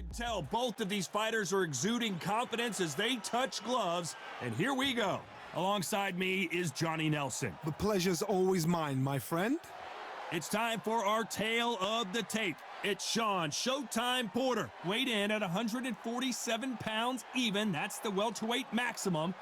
can tell both of these fighters are exuding confidence as they touch gloves, and here we go. Alongside me is Johnny Nelson. The pleasure's always mine, my friend. It's time for our tale of the tape. It's Shawn Showtime Porter, weighed in at 147 pounds even. That's the welterweight maximum.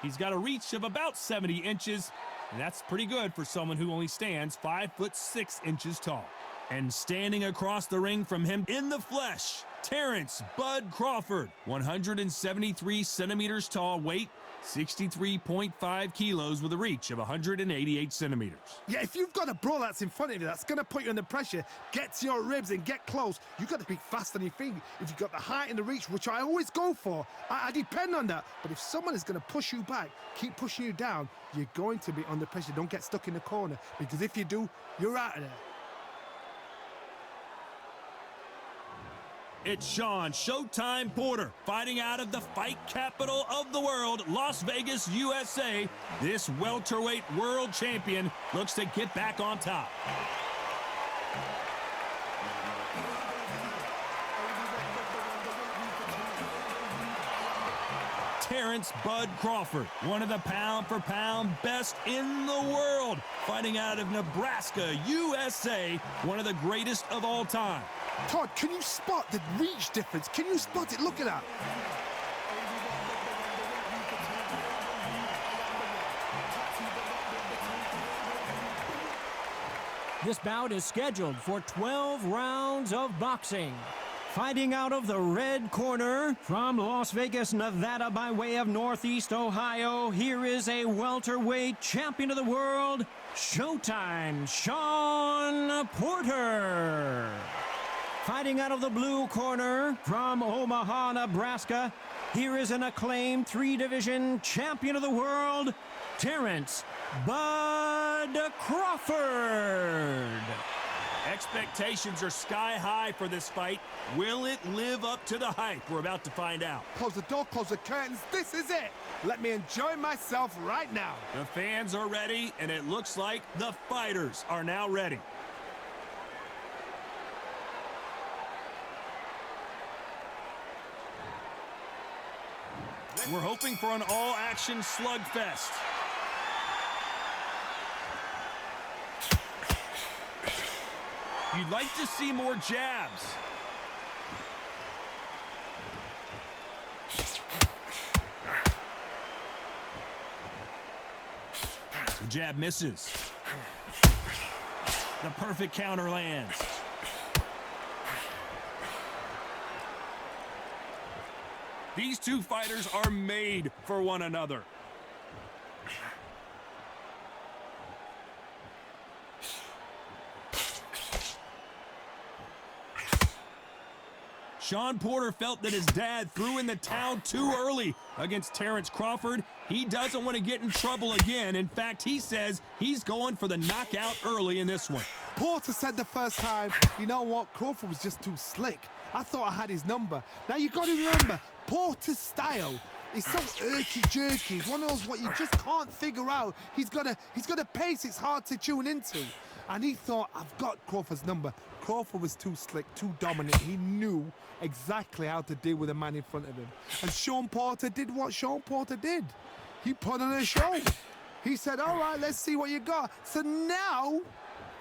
He's got a reach of about 70 inches, and that's pretty good for someone who only stands 5'6" tall. And standing across the ring from him in the flesh, Terence "Bud" Crawford, 173 centimeters tall, weight 63.5 kilos with a reach of 188 centimeters. Yeah, if you've got a bro that's in front of you that's going to put you under pressure, get to your ribs and get close, you've got to be fast on your feet. If you've got the height and the reach, which I always go for, I depend on that. But if someone is going to push you back, keep pushing you down, you're going to be under pressure. Don't get stuck in the corner, because if you do, you're out of there. It's Shawn Showtime Porter, fighting out of the fight capital of the world, Las Vegas, USA. This welterweight world champion looks to get back on top. Terence "Bud" Crawford, one of the pound-for-pound best in the world, fighting out of Nebraska, USA, one of the greatest of all time. Todd, can you spot the reach difference? Can you spot it? Look at that. This bout is scheduled for 12 rounds of boxing. Fighting out of the red corner from Las Vegas, Nevada, by way of Northeast Ohio, here is a welterweight champion of the world, Showtime Shawn Porter. Fighting out of the blue corner from Omaha, Nebraska, here is an acclaimed three-division champion of the world, Terence "Bud" Crawford. Expectations are sky high for this fight. Will it live up to the hype? We're about to find out. Close the door, close the curtains. This is it. Let me enjoy myself right now. The fans are ready, and it looks like the fighters are now ready. We're hoping for an all-action slugfest. You'd like to see more jabs. The jab misses. The perfect counter lands. These two fighters are made for one another. Shawn Porter felt that his dad threw in the towel too early against Terence Crawford. He doesn't want to get in trouble again. In fact, he says he's going for the knockout early in this one. Porter said the first time, you know what, Crawford was just too slick. I thought I had his number. Now you got to remember, Porter's style is so irky-jerky. It's one of those what you just can't figure out. He's got a pace it's hard to tune into. And he thought, I've got Crawford's number. Crawford was too slick, too dominant. He knew exactly how to deal with the man in front of him. And Shawn Porter did what Shawn Porter did. He put on a show. He said, all right, let's see what you got. So now,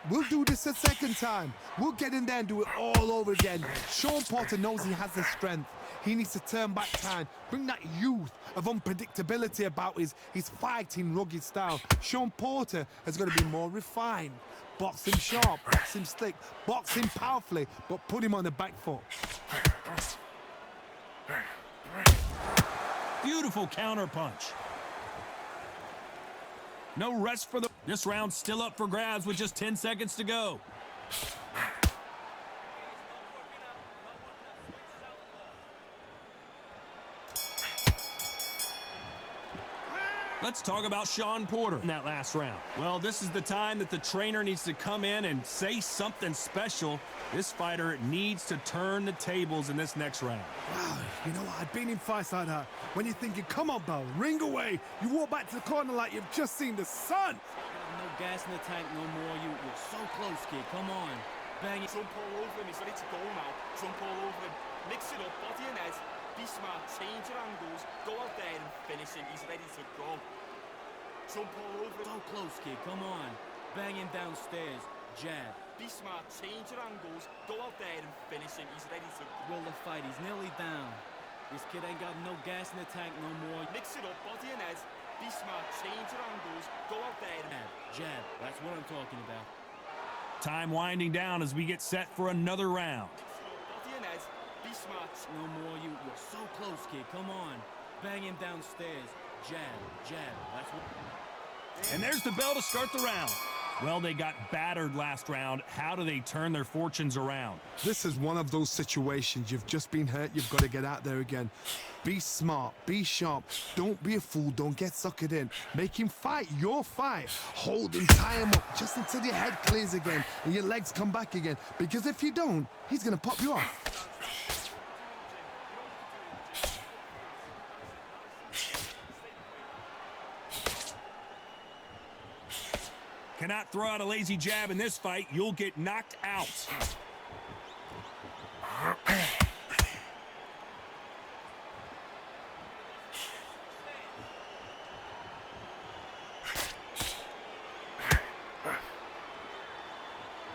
we'll do this a second time. We'll get in there and do it all over again. Shawn Porter knows he has the strength. He needs to turn back time, bring that youth of unpredictability about his fighting, rugged style. Shawn Porter has got to be more refined. Box him sharp, box him slick, box him powerfully, but put him on the back foot. Beautiful counter punch. No rest for the... This round's still up for grabs with just 10 seconds to go. Let's talk about Shawn Porter in that last round. Well, this is the time that the trainer needs to come in and say something special. This fighter needs to turn the tables in this next round. Wow, you know what? I've been in fights like that. When you're thinking, come on, Bell, ring away. You walk back to the corner like you've just seen the sun. No gas in the tank no more. You're so close, kid. Come on. Bang it. Trump all over him. He's ready to go now. Trump all over him. Mix it up, body and head. Be smart, change your angles. Go out there and finish him. He's ready to go. Jump all over. So close, kid. Come on. Bang him downstairs. Jab. Be smart, change your angles. Go out there and finish him. He's ready to will the fight. He's nearly down. This kid ain't got no gas in the tank no more. Mix it up, body and head. Be smart, change your angles. Go out there and jab. That's what I'm talking about. Time winding down as we get set for another round. Body and head. Be smart. No more. You're so close, kid. Come on. Bang him downstairs. Jab. That's what. And there's the bell to start the round. Well, they got battered last round. How do they turn their fortunes around? This is one of those situations. You've just been hurt. You've got to get out there again. Be smart. Be sharp. Don't be a fool. Don't get suckered in. Make him fight your fight. Hold him, tie him up just until your head clears again and your legs come back again. Because if you don't, he's going to pop you off. Cannot throw out a lazy jab in this fight. You'll get knocked out.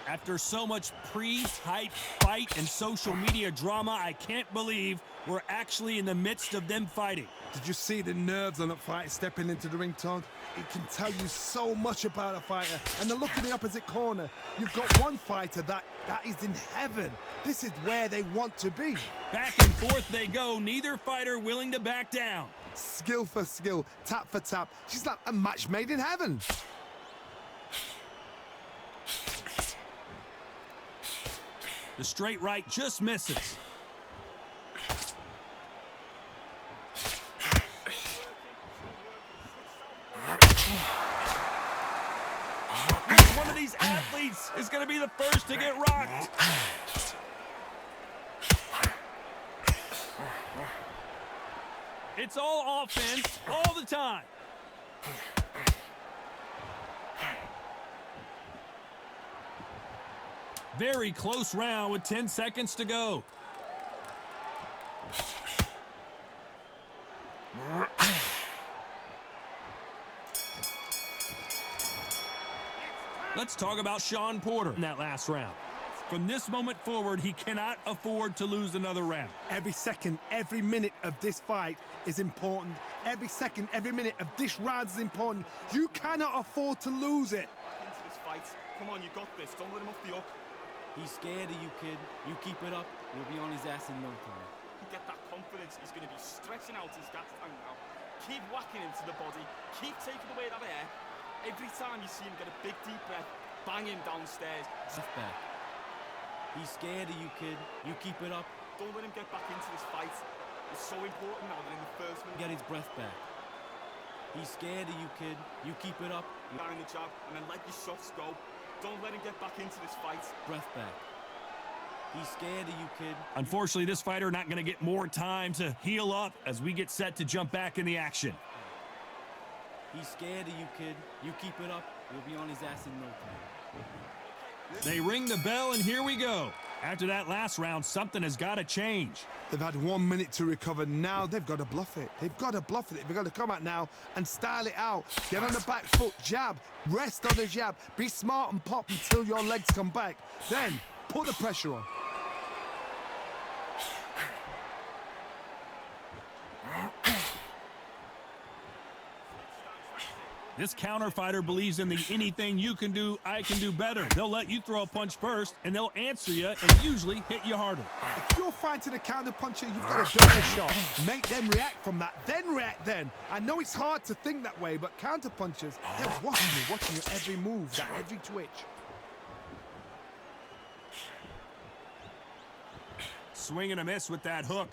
After so much pre-hype fight and social media drama, I can't believe we're actually in the midst of them fighting. Did you see the nerves on that fight stepping into the ring, Todd? It can tell you so much about a fighter. And the look in the opposite corner. You've got one fighter that is in heaven. This is where they want to be. Back and forth they go, neither fighter willing to back down. Skill for skill, tap for tap. She's like a match made in heaven. The straight right just misses. Which one of these athletes is going to be the first to get rocked? It's all offense all the time. Very close round with 10 seconds to go. Let's talk about Shawn Porter in that last round. From this moment forward, he cannot afford to lose another round. Every second, every minute of this fight is important. Every second, every minute of this round is important. You cannot afford to lose it. Into this fight. Come on, you got this. Don't let him off the hook. He's scared of you, kid. You keep it up, you'll be on his ass in no time. Get that confidence. He's going to be stretching out his gas tank now. Keep whacking him to the body. Keep taking away that air. Every time you see him get a big deep breath, bang him downstairs. Left back. He's scared of you, kid. You keep it up. Don't let him get back into this fight. It's so important now that in the first minute, get his breath back. He's scared of you, kid. You keep it up. Down the jab and then let your shots go. Don't let him get back into this fight. Breath back. He's scared of you, kid. Unfortunately, this fighter not going to get more time to heal up as we get set to jump back in the action. He's scared of you, kid. You keep it up, you'll be on his ass in no time. They ring the bell, and here we go. After that last round, something has got to change. They've had 1 minute to recover. Now they've got to bluff it. They've got to bluff it. They've got to come out now and style it out. Get on the back foot, jab, rest on the jab. Be smart and pop until your legs come back. Then put the pressure on. This counter fighter believes in the anything you can do, I can do better. They'll let you throw a punch first, and they'll answer you and usually hit you harder. If you're fighting a counter puncher, you've got to double shot. Make them react from that, then react then. I know it's hard to think that way, but counter punchers, they're watching your every move, that every twitch. Swing and a miss with that hook.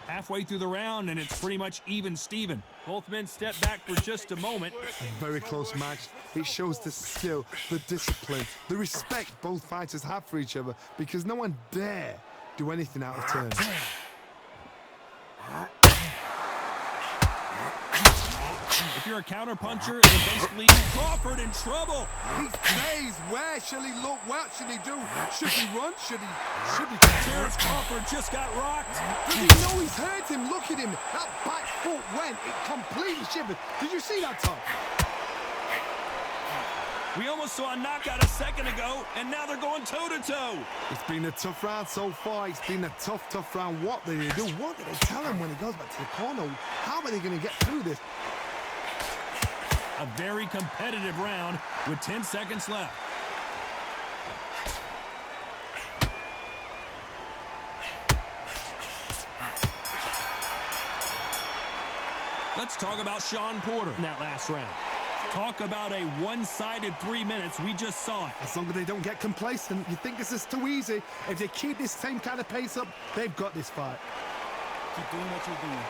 Halfway through the round, and it's pretty much even Steven. Both men step back for just a moment. A very close match. It shows the skill, the discipline, the respect both fighters have for each other, because no one dare do anything out of turn. If you're a counterpuncher, it basically leaves Crawford in trouble. He's dazed. Where shall he look? What should he do? Should he run? Should he? Terence Crawford just got rocked. Does he know he's hurt him? Look at him. That back foot went. It completely shivered. Did you see that, Tom? We almost saw a knockout a second ago, and now they're going toe-to-toe. It's been a tough round so far. It's been a tough round. What did they do? What did they tell him when he goes back to the corner? How are they going to get through this? A very competitive round with 10 seconds left. Let's talk about Shawn Porter in that last round. Talk about a one-sided 3 minutes. We just saw it. As long as they don't get complacent, you think this is too easy. If they keep this same kind of pace up, they've got this fight. Keep doing what you're doing.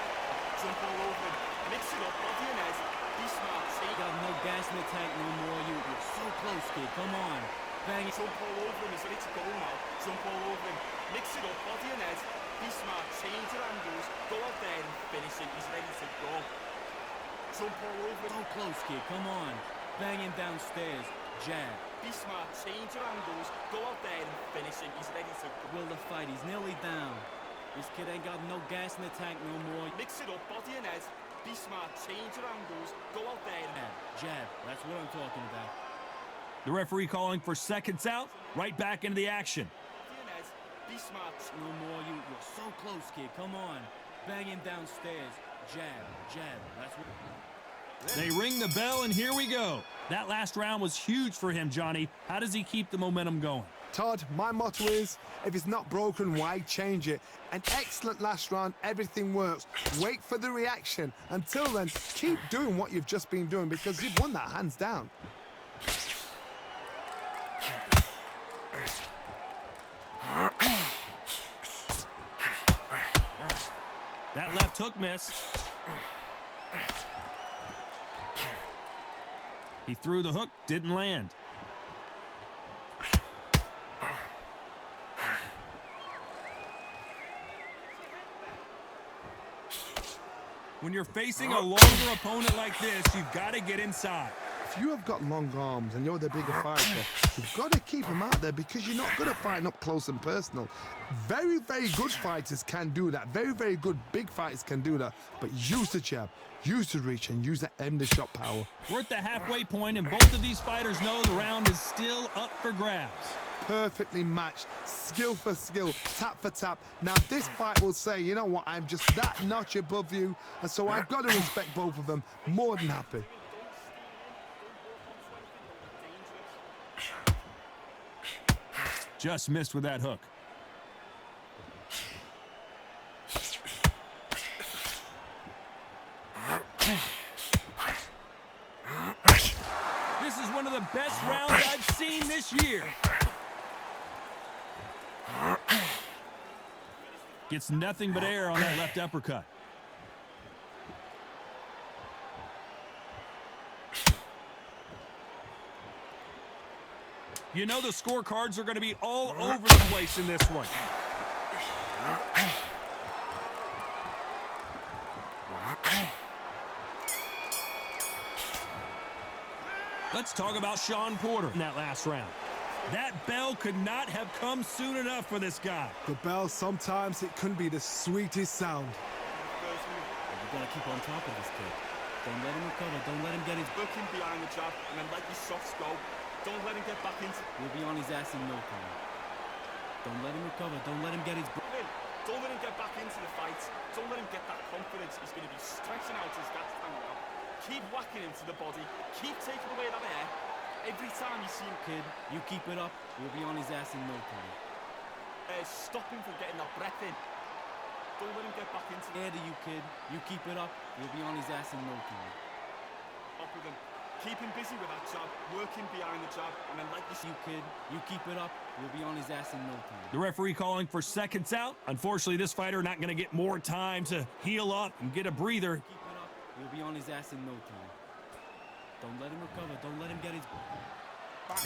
Jump all over him. Mix it up. Body and head. Be smart. You got no gas in the tank no more. You're so close, kid. Come on. Bang it. Jump all over him. He's ready to go now. Jump all over him. Mix it up. Body and head. Be smart. Change your angles. Go out there and finish it. He's ready to go. Jump all over him. So close, kid. Come on. Bang him downstairs. Jab. Be smart. Change your angles. Go out there and finish it. He's ready to will the fight. He's nearly down. This kid ain't got no gas in the tank no more. Mix it up. Body and head. Be smart. Change your angles. Go out there and jab. That's what I'm talking about. The referee calling for seconds out. Right back into the action. Body and head. Be smart. No more. You're so close, kid. Come on. Bang him downstairs. Jab. Jab. That's what... They ring the bell, and here we go. That last round was huge for him, Johnny. How does he keep the momentum going? Todd, my motto is, if it's not broken, why change it? An excellent last round, everything works. Wait for the reaction. Until then, keep doing what you've just been doing because you've won that hands down. That left hook missed. He threw the hook, didn't land. When you're facing a longer opponent like this, you've got to get inside. If you have got long arms and you're the bigger fighter, you've got to keep them out there because you're not good at fighting up close and personal. Very, very good fighters can do that. Very, very good big fighters can do that. But use the jab, use the reach, and use that end of shot power. We're at the halfway point, and both of these fighters know the round is still up for grabs. Perfectly matched, skill for skill, tap for tap. Now this fight will say, you know what, I'm just that notch above you, and so I've got to respect both of them. More than happy. Just missed with that hook. This is one of the best rounds I've seen this year. Gets nothing but air on that left uppercut. You know the scorecards are going to be all over the place in this one. Let's talk about Shawn Porter in that last round. That bell could not have come soon enough for this guy. The bell, sometimes it can be the sweetest sound. You gotta keep on top of this kid. Don't let him recover. Don't let him get his book in behind the jab and then let your shots go. Don't let him get back into. We'll be on his ass in no time. Don't let him recover. Don't let him get his. Don't let him get back into the fight. Don't let him get that confidence. He's going to be stretching out his gas tank now. Keep whacking him to the body. Keep taking away that air. Every time you see him, kid, you keep it up. We'll be on his ass in no time. Stop him from getting that breath in. Don't let him get back into the air to you, kid. You keep it up. We'll be on his ass in no time. Up with him. Keep him busy with that jab, working behind the jab, and then let you kid, you keep it up, we'll be on his ass in no time. The referee calling for seconds out. Unfortunately, this fighter not going to get more time to heal up and get a breather. Keep it up, we'll be on his ass in no time. Don't let him recover, don't let him get his...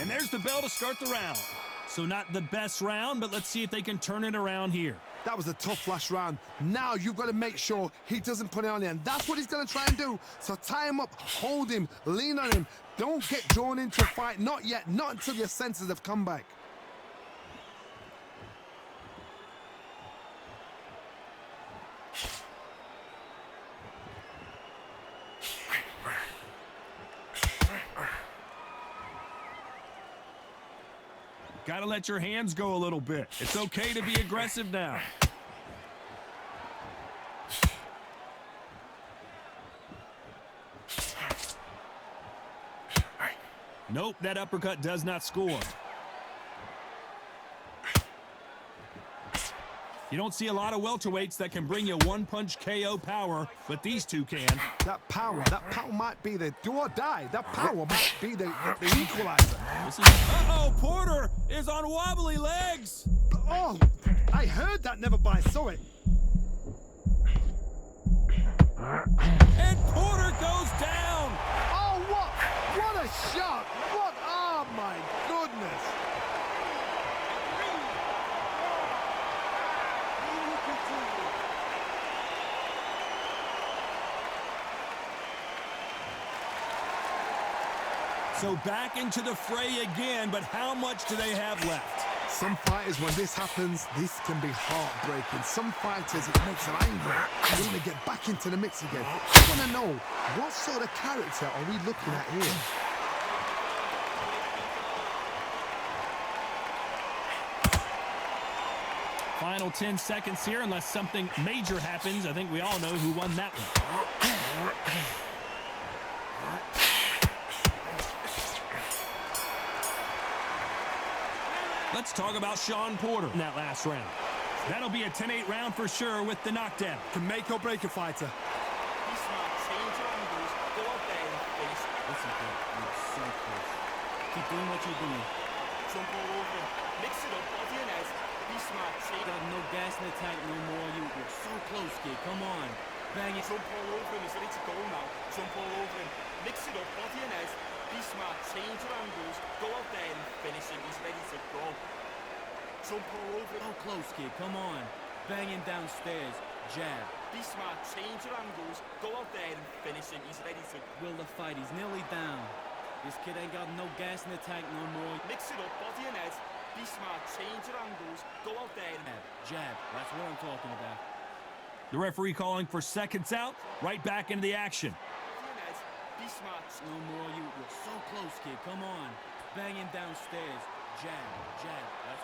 And there's the bell to start the round. So not the best round, but let's see if they can turn it around here. That was a tough last round. Now you've got to make sure he doesn't put it on you, and that's what he's going to try and do. So tie him up, hold him, lean on him. Don't get drawn into a fight. Not yet. Not until your senses have come back. Gotta let your hands go a little bit. It's okay to be aggressive now. Nope, that uppercut does not score. You don't see a lot of welterweights that can bring you one-punch KO power, but these two can. That power might be the do or die. That power might be the equalizer. Uh-oh, Porter is on wobbly legs. Oh, I heard that, never but I saw it. And Porter goes down. Oh, what a shot. Oh, my goodness. So back into the fray again, but how much do they have left? Some fighters, when this happens, this can be heartbreaking. Some fighters, it makes them angry. They want to get back into the mix again. I want to know, what sort of character are we looking at here? Final 10 seconds here, unless something major happens. I think we all know who won that one. Let's talk about Shawn Porter in that last round. That'll be a 10-8 round for sure with the knockdown. Can make or break a fighter. Be smart, change your angles, go out there and finish. Listen, kid, you're so close. Keep doing what you're doing. Jump all over him. Mix it up, body and head. Be smart, change. Got no gas in the tank no more. You're so close, kid. Come on. Bang it. Jump all over him. He's ready to go now. Jump all over him. Mix it up, body and head. Be smart, change your angles, go out there and finish him. He's ready to go. Jump all over him. So close, kid. Come on. Banging downstairs. Jab. Be smart, change your angles, go out there and finish him. He's ready to will the fight. He's nearly down. This kid ain't got no gas in the tank no more. Mix it up, body and head. Be smart, change your angles, go out there and jab. That's what I'm talking about. The referee calling for seconds out, right back into the action. Be smart. No more. You're so close, kid. Come on. Banging downstairs. Jab, jab. That's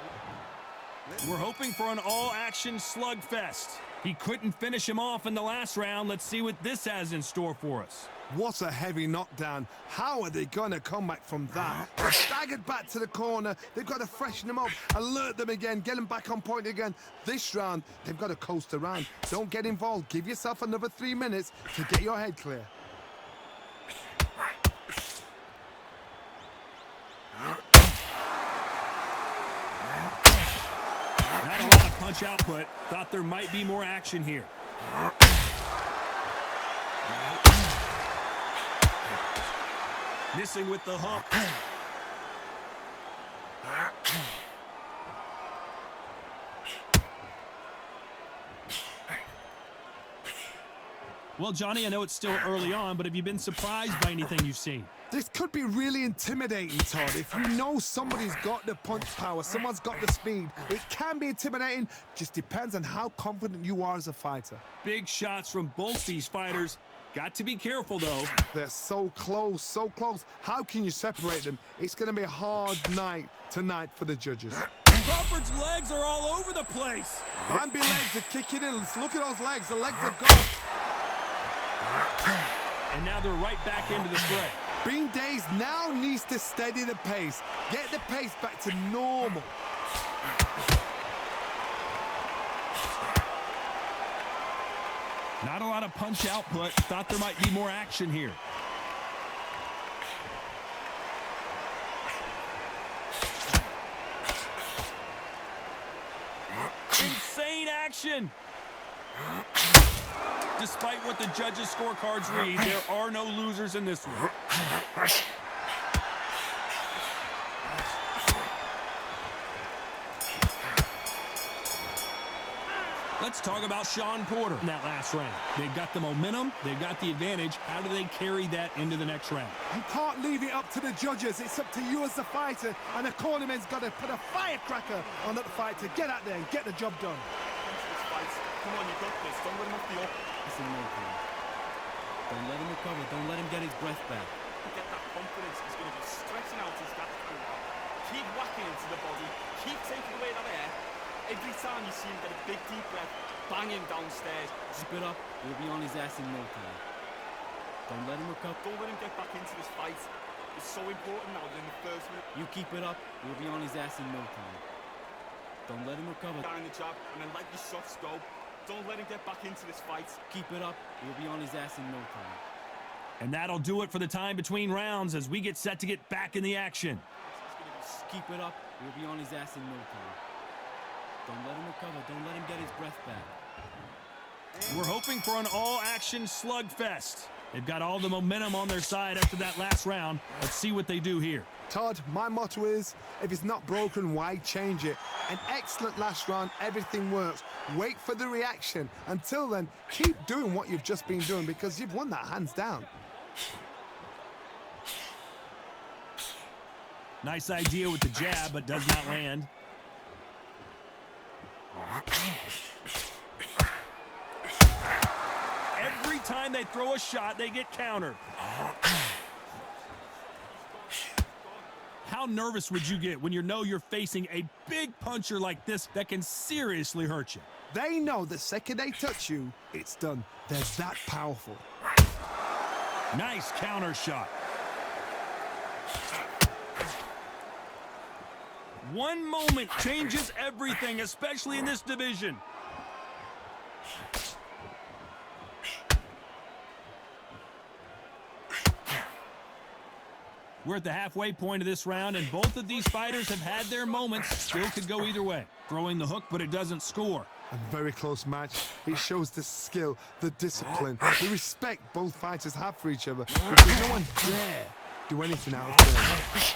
what. We're hoping for an all-action slugfest. He couldn't finish him off in the last round. Let's see what this has in store for us. What a heavy knockdown. How are they going to come back from that? They're staggered back to the corner. They've got to freshen them up, alert them again, get them back on point again. This round, they've got to coast around. Don't get involved. Give yourself another 3 minutes to get your head clear. Not a lot of punch output. Thought there might be more action here. Missing with the hook. Well, Johnny, I know it's still early on, but have you been surprised by anything you've seen? This could be really intimidating, Todd. If you know somebody's got the punch power, someone's got the speed, it can be intimidating. Just depends on how confident you are as a fighter. Big shots from both these fighters. Got to be careful, though. They're so close, so close. How can you separate them? It's going to be a hard night tonight for the judges. Crawford's legs are all over the place. Bambi legs are kicking in. Look at those legs. The legs are gone. And now they're right back into the fray. Bean Days now needs to steady the pace. Get the pace back to normal. Not a lot of punch output. Thought there might be more action here. Insane action! Despite what the judges' scorecards read, there are no losers in this one. Let's talk about Shawn Porter in that last round. They've got the momentum, they've got the advantage. How do they carry that into the next round? You can't leave it up to the judges. It's up to you as the fighter, and the cornerman's got to put a firecracker on that fight to get out there and get the job done. Come on, you got this. Don't let him off the up. Listen, Logan. Don't let him recover. Don't let him get his breath back. Get that confidence. He's going to be stretching out his gas. Keep whacking into the body. Keep taking away that air. Every time you see him get a big deep breath, banging downstairs. Zip it up. He'll be on his ass in no time. Don't let him recover. Don't let him get back into this fight. It's so important now in the first minute. You keep it up. He'll be on his ass in no time. Don't let him recover. Down the jab and then let your shots go. Don't let him get back into this fight. Keep it up. He'll be on his ass in no time. And that'll do it for the time between rounds as we get set to get back in the action. Keep it up. He'll be on his ass in no time. Don't let him recover. Don't let him get his breath back. We're hoping for an all-action slugfest. They've got all the momentum on their side after that last round. Let's see what they do here. Todd, my motto is, if it's not broken, why change it? An excellent last round, everything works. Wait for the reaction. Until then, keep doing what you've just been doing because you've won that hands down. Nice idea with the jab, but does not land. Every time they throw a shot, they get countered. How nervous would you get when you know you're facing a big puncher like this that can seriously hurt you? They know the second they touch you, it's done. They're that powerful. Nice counter shot. One moment changes everything, especially in this division. We're at the halfway point of this round, and both of these fighters have had their moments. Still could go either way. Throwing the hook, but it doesn't score. A very close match. It shows the skill, the discipline, the respect both fighters have for each other. Because no one dare do anything out of turn.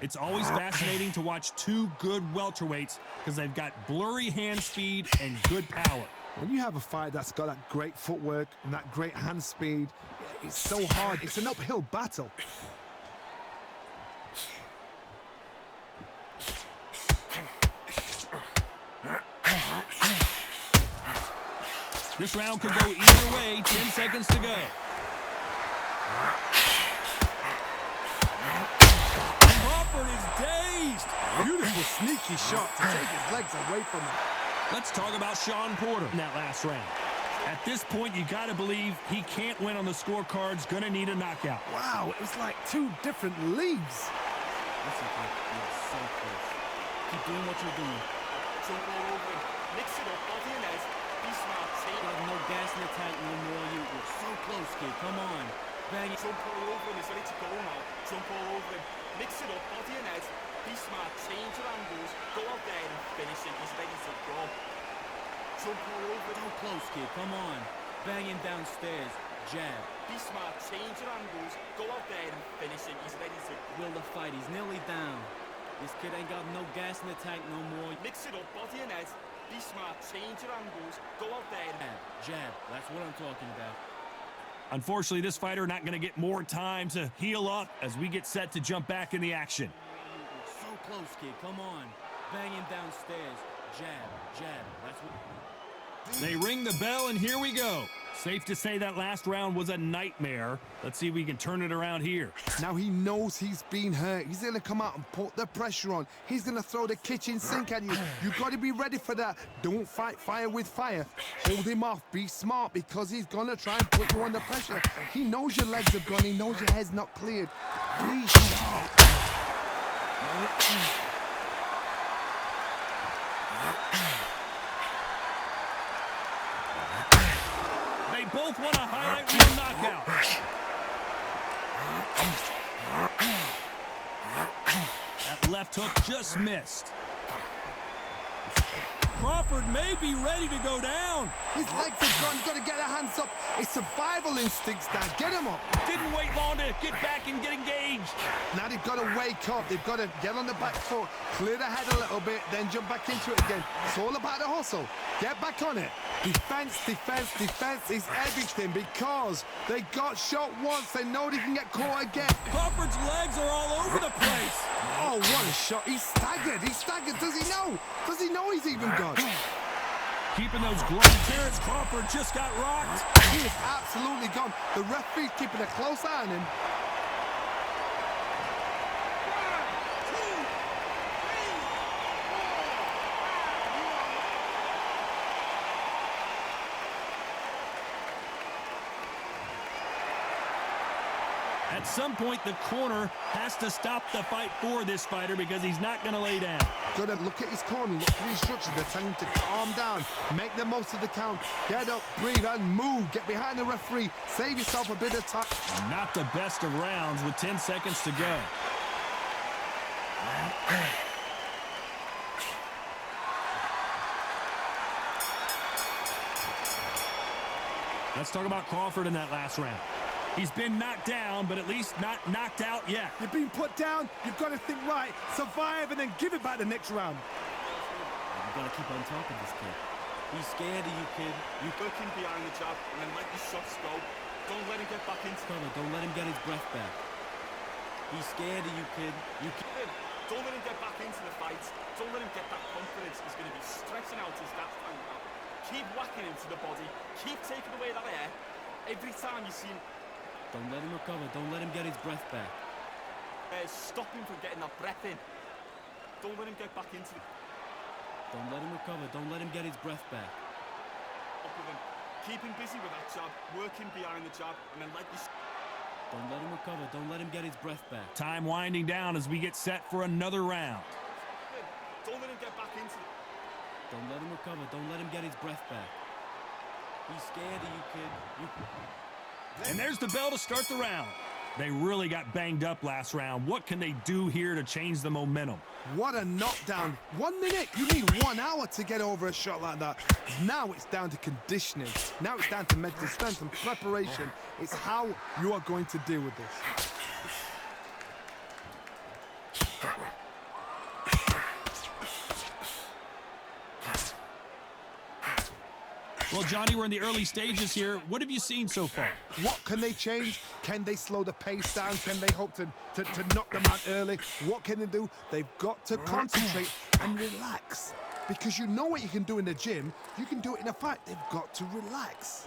It's always fascinating to watch two good welterweights because they've got blurry hand speed and good power. When you have a fight that's got that great footwork and that great hand speed, it's so hard. It's an uphill battle. This round could go either way. 10 seconds to go. Crawford is dazed. Beautiful sneaky shot to take his legs away from him. Let's talk about Shawn Porter in that last round. At this point, you got to believe he can't win on the scorecards. Going to need a knockout. Wow, it was like two different leagues. Listen, kid, you're so close. Keep doing what you're doing. Jump all over him. Mix it up, body and head. Be smart. Say you have no gas in the tank no more. You're so close, kid. Come on. Bang it. Jump all over him. He's ready to go now. Jump all over him. Mix it up, body and head. Be smart. Change your angles. Go out there and finish it. He's ready to go. Jump all over. So close, kid. Come on. Banging downstairs. Jab. Be smart. Change your angles. Go out there and finish it. He's ready to will the fight. He's nearly down. This kid ain't got no gas in the tank no more. Mix it up, body and head. Be smart. Change your angles. Go out there and jab. That's what I'm talking about. Unfortunately, this fighter not going to get more time to heal up as we get set to jump back in the action. So close, kid. Come on. Banging downstairs. Jab. Jab. That's what... They ring the bell, and here we go. Safe to say that last round was a nightmare. Let's see if we can turn it around here. Now he knows he's been hurt. He's going to come out and put the pressure on. He's going to throw the kitchen sink at you. You've got to be ready for that. Don't fight fire with fire. Hold him off. Be smart because he's going to try and put you under pressure. He knows your legs have gone. He knows your head's not cleared. Be sharp. They both want a highlight reel knockout. That left hook just missed. Crawford may be ready to go down. down. His legs are gone. You've got to get their hands up. It's survival instincts, Dad. Get him up. Didn't wait long to get back and get engaged. Now they've got to wake up. They've got to get on the back foot, clear the head a little bit, then jump back into it again. It's all about the hustle. Get back on it. Defense, defense, defense is everything because they got shot once. They know they can get caught again. Crawford's legs are all over the place. Oh, what a shot. He's staggered. He's staggered. Does he know? Does he know he's even gone? Keeping those gloves. Terence Crawford just got rocked. He is absolutely gone. The referee's keeping a close eye on him. At some point, the corner has to stop the fight for this fighter because he's not going to lay down. Gotta look at his corner, look at the instructions. They're telling him to calm down, make the most of the count, get up, breathe, and move. Get behind the referee, save yourself a bit of time. Not the best of rounds with 10 seconds to go. Let's talk about Crawford in that last round. He's been knocked down, but at least not knocked out yet. You've been put down, you've got to think right, survive, and then give it back the next round. You've got to keep on top of this kid. He's scared of you, kid. You hook him behind the jab and then let your shots go. Don't let him get back into cover. Don't let him get his breath back. He's scared of you, kid. Don't let him get back into the fight. Don't let him get that confidence. He's going to be stretching out his gas tank now. Keep whacking him to the body. Keep taking away that air. Every time you see him... Don't let him recover. Don't let him get his breath back. Stop him from getting that breath in. Don't let him get back into it. Don't let him recover. Don't let him get his breath back. Up with him. Keep him busy with that jab. Work him behind the jab. And then let you... Don't let him recover. Don't let him get his breath back. Time winding down as we get set for another round. Don't let him get back into it. Don't let him recover. Don't let him get his breath back. He's scared of you, kid. And there's the bell to start the round. They really got banged up last round. What can they do here to change the momentum? What a knockdown. 1 minute, you need 1 hour to get over a shot like that. Now it's down to conditioning. Now it's down to mental strength and preparation. It's how you are going to deal with this. Well, Johnny, we're in the early stages here. What have you seen so far? What can they change? Can they slow the pace down? Can they hope to knock them out early? What can they do? They've got to concentrate and relax. Because you know what you can do in the gym. You can do it in a fight. They've got to relax.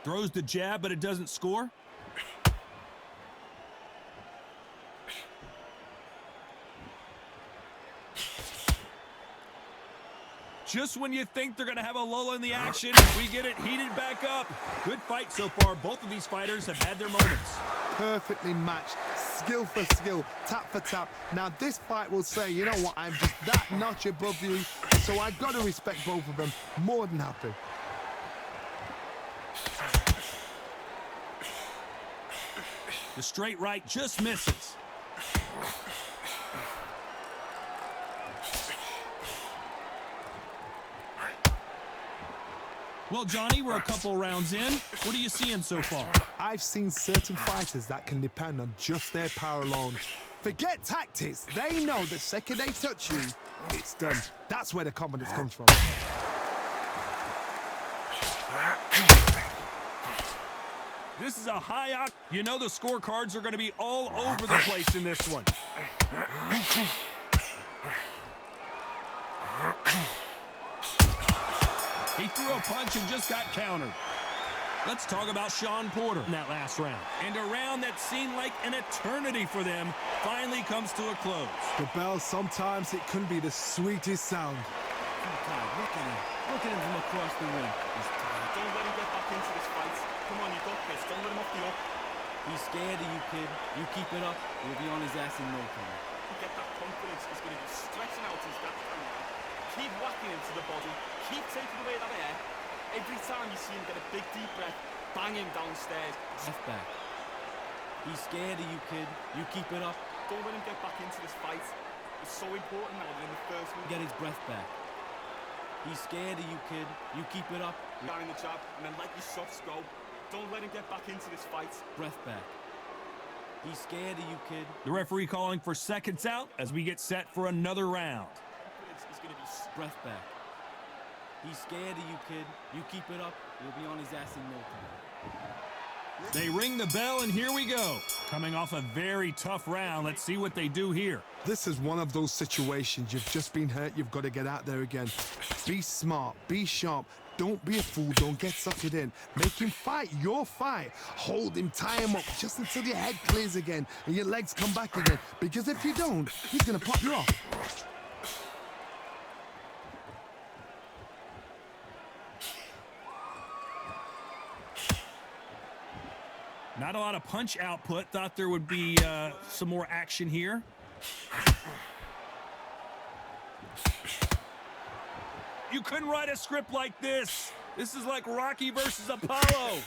Throws the jab, but it doesn't score. Just when you think they're going to have a lull in the action, we get it heated back up. Good fight so far. Both of these fighters have had their moments. Perfectly matched, skill for skill, tap for tap. Now this fight will say, you know what, I'm just that notch above you, so I've got to respect both of them. More than happy. The straight right just misses. Well, Johnny, we're a couple rounds in. What are you seeing so far? I've seen certain fighters that can depend on just their power alone. Forget tactics. They know the second they touch you, it's done. That's where the confidence comes from. This is a high octane. You know the scorecards are going to be all over the place in this one. He threw a punch and just got countered. Let's talk about Shawn Porter in that last round. And a round that seemed like an eternity for them finally comes to a close. The bell, sometimes it can be the sweetest sound. Look at him. Look at him from across the ring. He's tired. Don't let him get back into this fight. Come on, you got this. Don't let him off the up. He's scared of you, kid. You keep it up, he'll be on his ass in no time. You get that confidence. He's going to be stretching out his gas tank. Keep whacking him to the body. Keep taking away that air. Every time you see him get a big deep breath, bang him downstairs. Left back. He's scared of you, kid. You keep it up. Don't let him get back into this fight. It's so important now that in the first one, get his breath back. He's scared of you, kid. You keep it up. Down in the jab, and then let your shots go. Don't let him get back into this fight. Breath back. He's scared of you, kid. The referee calling for seconds out as we get set for another round. He's gonna be breath back. He's scared of you, kid. You keep it up, you'll be on his ass in no time. They ring the bell, and here we go. Coming off a very tough round, let's see what they do here. This is one of those situations. You've just been hurt. You've got to get out there again. Be smart. Be sharp. Don't be a fool. Don't get suckered in. Make him fight your fight. Hold him. Tie him up just until your head clears again and your legs come back again. Because if you don't, he's going to pop you off. Not a lot of punch output. Thought there would be some more action here. You couldn't write a script like this. This is like Rocky versus Apollo.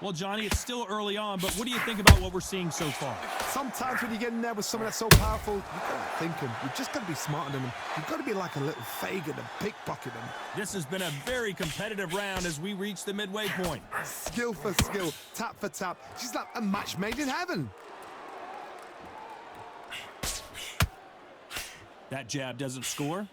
Well, Johnny, it's still early on, but what do you think about what we're seeing so far? Sometimes when you get in there with someone that's so powerful, you've got to think him. You've just got to be smarter than him. You've got to be like a little Fagin and pickpocket him. This has been a very competitive round as we reach the midway point. Skill for skill, tap for tap. She's like a match made in heaven. That jab doesn't score.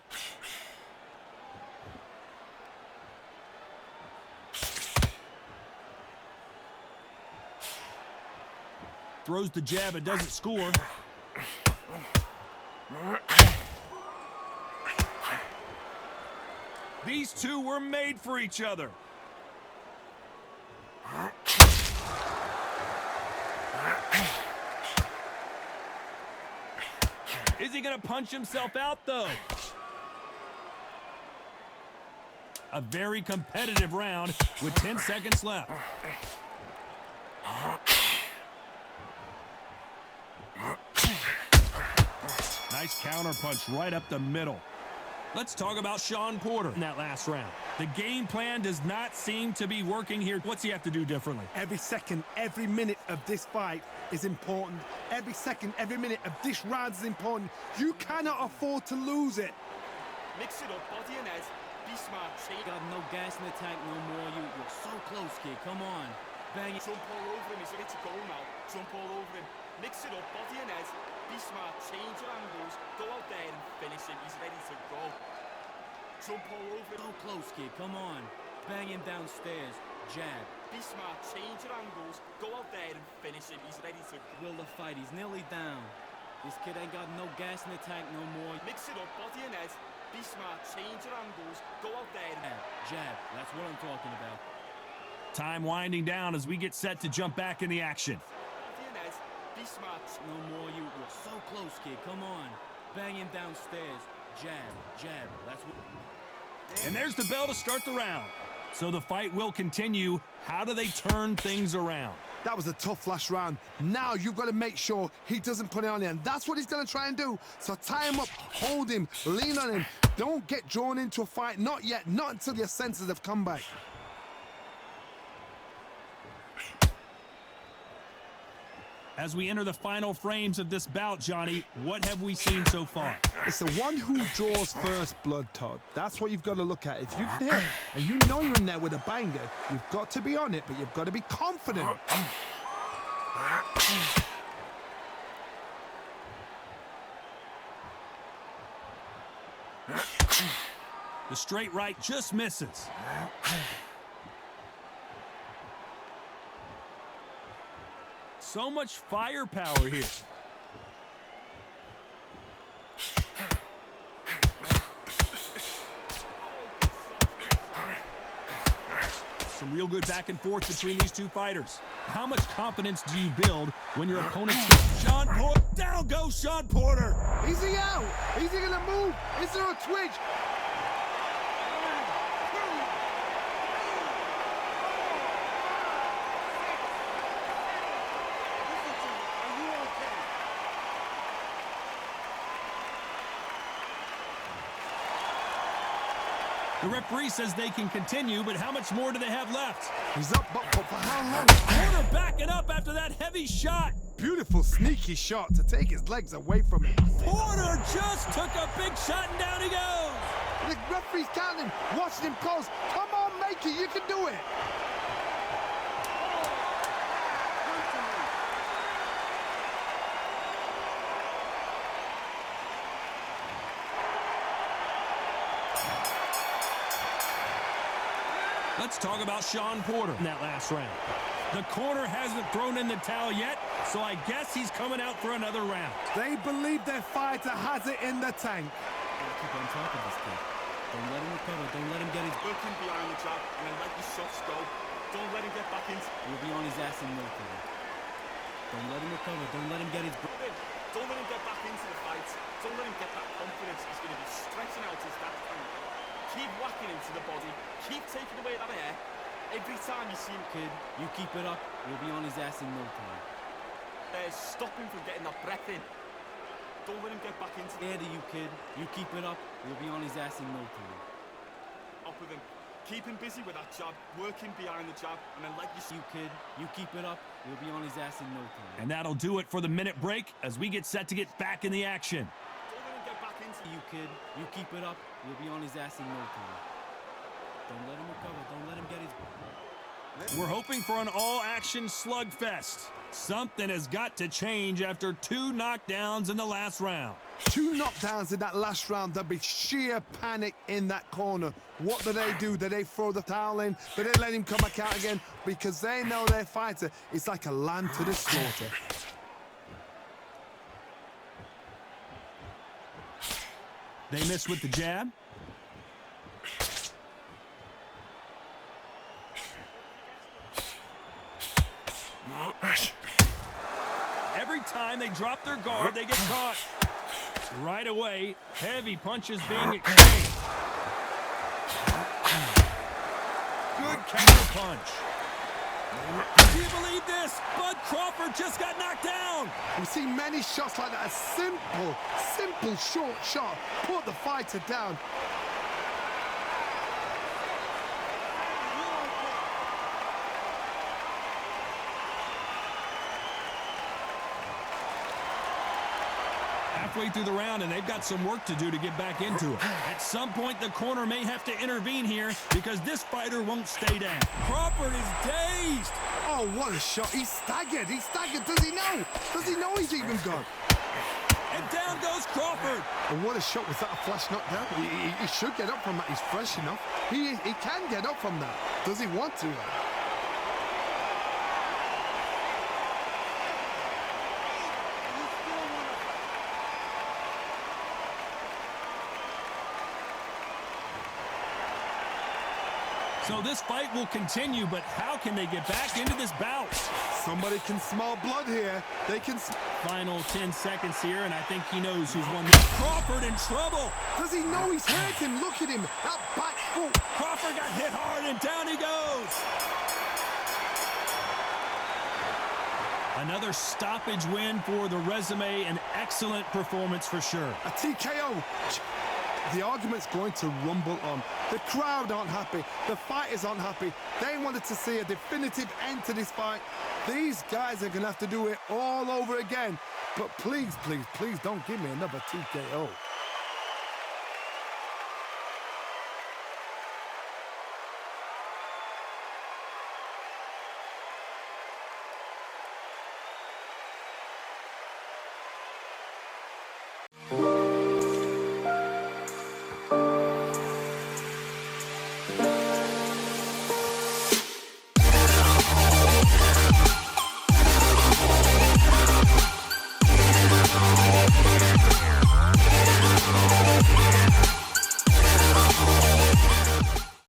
Throws the jab, it doesn't score. These two were made for each other. Is he going to punch himself out, though? A very competitive round with 10 seconds left. Nice counter punch right up the middle. Let's talk about Shawn Porter in that last round. The game plan does not seem to be working here. What's he have to do differently? Every second, every minute of this fight is important. Every second, every minute of this round is important. You cannot afford to lose it. Mix it up, body and head. Be smart. You got no gas in the tank no more. You're so close, kid. Come on. Bang it. Jump all over him. He's ready to go now. Jump all over him. Mix it up, body and head. Be smart. Change your angles. Go out there and finish him. He's ready to go. Jump all over him. So close, kid. Come on. Bang him downstairs. Jab. Be smart. Change your angles. Go out there and finish him. He's ready to will the fight. He's nearly down. This kid ain't got no gas in the tank no more. Mix it up, body and head. Be smart. Change your angles. Go out there and jab. That's what I'm talking about. Time winding down as we get set to jump back in the action. Body and head. Be smart. No more. You're so close, kid. Come on. Bang him downstairs. Jab. Jab. That's what. And there's the bell to start the round. So the fight will continue. How do they turn things around? That was a tough last round. Now you've got to make sure he doesn't put it on you, and that's what he's going to try and do. So tie him up, hold him, lean on him. Don't get drawn into a fight. Not yet. Not until your senses have come back. As we enter the final frames of this bout, Johnny, what have we seen so far? It's the one who draws first blood, Todd. That's what you've got to look at. If you can hit and you know you're in there with a banger, you've got to be on it, but you've got to be confident. The straight right just misses. So much firepower here. Some real good back and forth between these two fighters. How much confidence do you build when your opponent's Shawn Porter? Down goes Shawn Porter. Is he out? Is he going to move? Is there a twitch? The referee says they can continue, but how much more do they have left? He's up, but for how long? Porter backing up after that heavy shot. Beautiful, sneaky shot to take his legs away from him. Porter just took a big shot and down he goes. The referee's counting, watching him close. Come on, make it, you can do it. Let's talk about Shawn Porter in that last round. The corner hasn't thrown in the towel yet, so I guess he's coming out for another round. They believe their fighter has it in the tank. Gotta keep on top of this kid. Don't let him recover. Don't let him get his working behind the jab and then let your shots go. Don't let him get back into. He'll be on his ass in no time. Don't let him recover. Don't let him get his. Don't let him get back into the fight. Don't let him get that confidence. He's going to be stretching out his back. Keep whacking into the body. Keep taking away that air. Every time you see him, kid, you keep it up, he'll be on his ass in no time. Stop him from getting that breath in. Don't let him get back into the air to you, kid. You keep it up, he'll be on his ass in no time. Up with him. Keep him busy with that jab, working behind the jab, and then let you kid. You keep it up, he'll be on his ass in no time. And that'll do it for the minute break as we get set to get back in the action. Don't let him get back into you, kid. You keep it up, he'll be on his ass in no time. Don't let him recover. Don't let him get his... We're hoping for an all-action slugfest. Something has got to change after 2 knockdowns in the last round. 2 knockdowns in that last round. There'll be sheer panic in that corner. What do? Do they throw the towel in? Do they let him come back out again? Because they know their fighter is like a lamb to the slaughter. They miss with the jab. Every time they drop their guard, they get caught. Right away, heavy punches being exchanged. Good counter punch. Do you believe this? Bud Crawford just got knocked down. We've seen many shots like that. A simple short shot. Put the fighter down. Halfway through the round, and they've got some work to do to get back into it. At some point, the corner may have to intervene here because this fighter won't stay down. Crawford is dazed. Oh, what a shot. He's staggered. He's staggered. Does he know? Does he know he's even gone? And down goes Crawford. And what a shot. Was that a flash knockdown? He should get up from that. He's fresh enough. He can get up from that. Does he want to? So this fight will continue, but how can they get back into this bout? Somebody can smell blood here. They can... Final 10 seconds here, and I think he knows who's won this. Crawford in trouble. Does he know he's hurt him? Look at him. That back foot. Crawford got hit hard, and down he goes. Another stoppage win for the resume. An excellent performance for sure. A TKO. The argument's going to rumble on. The crowd aren't happy. The fighters aren't happy. They wanted to see a definitive end to this fight. These guys are going to have to do it all over again. But please, please, please don't give me another TKO.